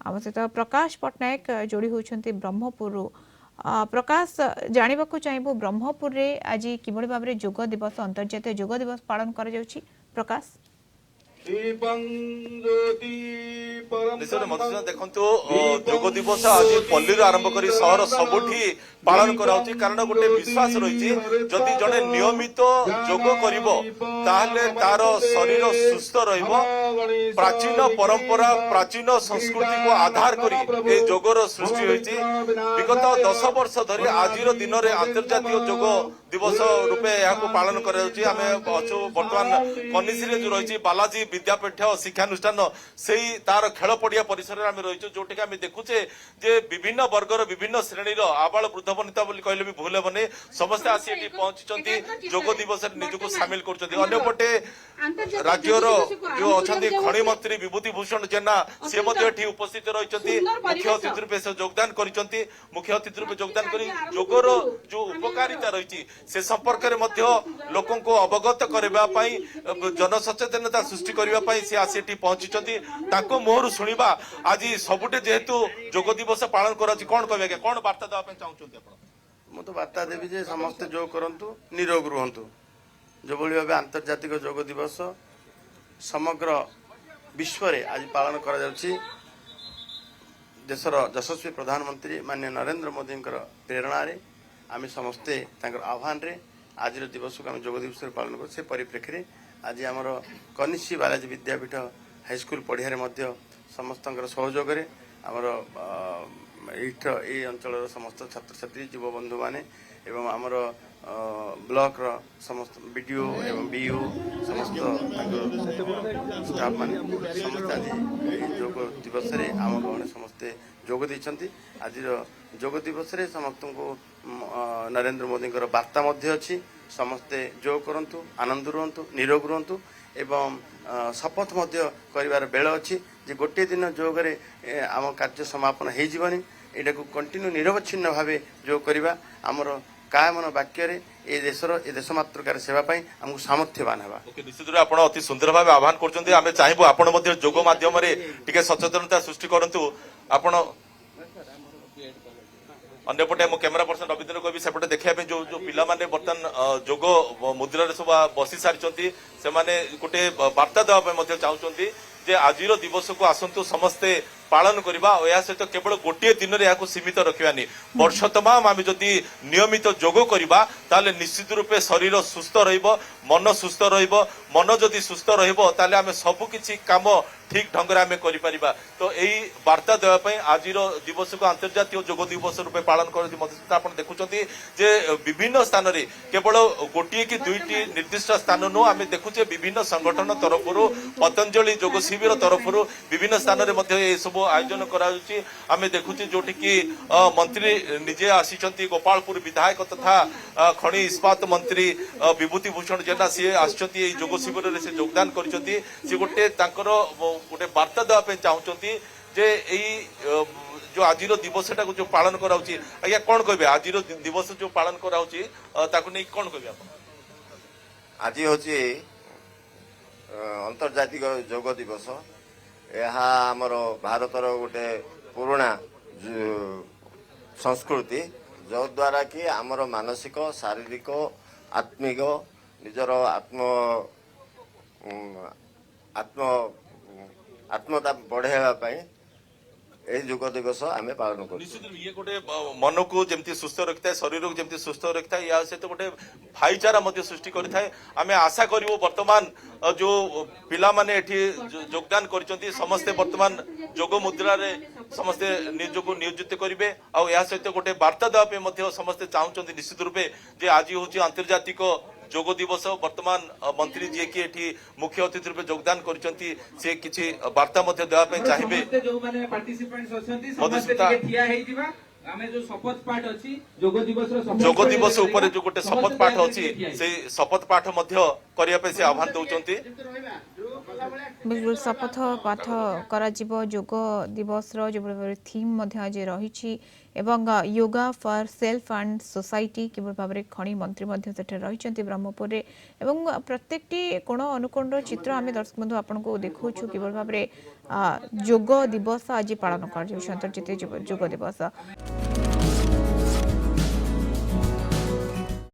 आम सहित प्रकाश पट्टनायक जोड़ी होती ब्रह्मपुर। प्रकाश जानवा चाहबू ब्रह्मपुर रे आज किभली भाव में योग दिवस अंतर्जातीय योग दिवस पालन कर प्रकाश निश्चय मधुसूदन देखो योग दिवस आज पल्ली आरंभ कर सहर सबुठी पालन कराउछि कारण गोटे विश्वास रही जदि जड़े नियमित योग कर तार शरीर सुस्थ प्राचीन परंपरा प्राचीन संस्कृति को आधार करी योगर सृष्टि होती विगत 10 वर्ष धरी आज दिन में अंतर्जातीय योग दिवस रूपे यहाँ पालन करछु बर्तमान कनिश्री जो रही बालाजी विद्यापीठ शिक्षानुष्ठान से तार खेल पड़िया परिसर में रही जोटि आम देखुचे जे विभिन्न वर्गर विभिन्न श्रेणी आबाल वृद्ध वनिता कहले भी भूल हेनी समस्ते आसी पहुंची योग दिवस निजक सामिल करपटे राज्यर जो अच्छा खनि मंत्री विभूति भूषण जेना सी उपस्थित रही मुख्य अतिथि रूपे से योगदान कर मुख्य अतिथि रूपे योगदान कर योगर जो उपकारिता रही से संपर्क में लोकों को अवगत करने जनसचेतनता सृष्टि करने से आसी पहुंची मुहर शुणा आज सबुटे जेहेतु योग दिवस पालन कर कौन कह कौन वार्ता देवाई चाहते मुझे वार्ता देवी जे समस्ते योग करूँ निरोग रुहतु जो भाव आंतर्जातिक योग दिवस समग्र विश्व रे आज पालन कर देशर यशस्वी प्रधानमंत्री माननीय नरेंद्र मोदी प्रेरणा रे आम समस्ते आह्वान रे आज दिवस को आम योग दिवस पालन कर परिप्रेक्षी आज आमर कनिश्री बालाजी विद्यापीठ हाईस्कल पढ़िया समस्त सहयोग आमर ये अंचल समस्त छात्र छात्री युव बंधु माने एवं आमर ब्लॉक समस्त बीडीओ एवं बीओ समस्त स्टाफ माने समस्त आज योग दिवस रे आम गणे समस्ते जोग देइछंती आज योग दिवस रे समस्त को नरेंद्र मोदी वार्ता मध्य अछि समस्ते योग करंतु आनंद रुहंतु निरोग रुहंतु एवं शपथ मध्य करिवार बेल अछि जे गोटे दिन योग रे आम कार्य समापन हो जीवनी एटा को कंटिन्यू निरवच्छिन्न भावे योग करिवा हमर काय मन वाक्य रे ए देशर ए देश मातृकार सेवा पई हमकु सामर्थ्यवान हेबा निश्चित रूप आपण अति सुंदर भावे आह्वान करछन्ती आमे चाहबो आपण मध्ये योग माध्यम रे टिके सचेतनता सृष्टि करंतु आपण अंपटे मो कैमेरा पर्सन रविंद्र को भी सेपटे देखा जो जो पिला माने बर्तमान योग मुद्रा रे सब बसी सारी से गोटे वार्ता देवाई चाहते जे आज दिवस को आसतु समस्ते पालन करवा या सहित केवल गोटे दिन में यहाँ सीमित रखानी वर्ष तमाम आम जदि नियमित योग करवा ताले निश्चित रूपे शरीर सुस्थ मन सुस्थ मन जदि सुस्थ ताले आम सबकि काम ठीक ढंग से करिपरिबा तो यही वार्ता देवाई आज दिवस को अंतर्जातीय योग दिवस रूपे पालन कर देखुंटे जे विभिन्न स्थान में केवल गोटे कि दुईटी निर्दिष्ट स्थान नु आम देखुचे विभिन्न संगठन तरफ पतंजलि योग शिविर तरफ विभिन्न स्थान में सब आयोजन करें देखुचे जोटि कि मंत्री निजे आसी गोपालपुर विधायक तथा खनि इस्पात मंत्री विभूति भूषण जेना सी आसि योग शिविर में से योगदान कर गोटे गोटे वार्ता देवाई चाहते जे यही जो आज दिवस जो पालन कराउची आज्ञा कौन कहे आज दिवस जो पालन कराउची ताकु नहीं कौन कहे आप आज होची अंतर्जातिक योग दिवस यह आमर भारतर गोटे पुराना संस्कृति जो द्वारा कि आमर मानसिक शारीरिक आत्मिक निजर आत्म आत्मता बढ़ावाई योग दिवस आम पालन कर ये गोटे मन को जमी सुस्थ रखी है शरीर को जमी सुस्थ रखी है या सहित गोटे भाईचारा सृष्टि करें आम आशा करूँ बर्तमान जो पिला माने योगदान कर समस्ते बर्तमान योग मुद्रा रे समस्ते निजक नियोजित करेंगे आ सहित गोटे वार्ता देवाई समस्ते चाहते निश्चित रूपे जे आज हूँ अंतर्जातिक योग दिवस वर्तमान मंत्री जी की मुख्य अतिथि रूप योगदान करछंती से किछि वार्ता मध्ये देवाई चाहिए योग दिवस ऊपर जो गोटे शपथ पाठ अच्छी से शपथ पाठ करने से आह्वान दौरान बिल्कुल शपथ पाठ करा योग दिवस जो थीम आज रही एवं yoga for self and society किभली भाव में खनि मंत्री रही ब्रह्मपुर एवं प्रत्येक कोण अनुकोण चित्र आम दर्शक बंधु आपको देखा किभली भाव में ଯୋଗ ଦିବସ ଆଜି ପାଳନ କରାଯାଉଛି ଅନ୍ତର୍ଜାତୀୟ ଯୋଗ ଦିବସ।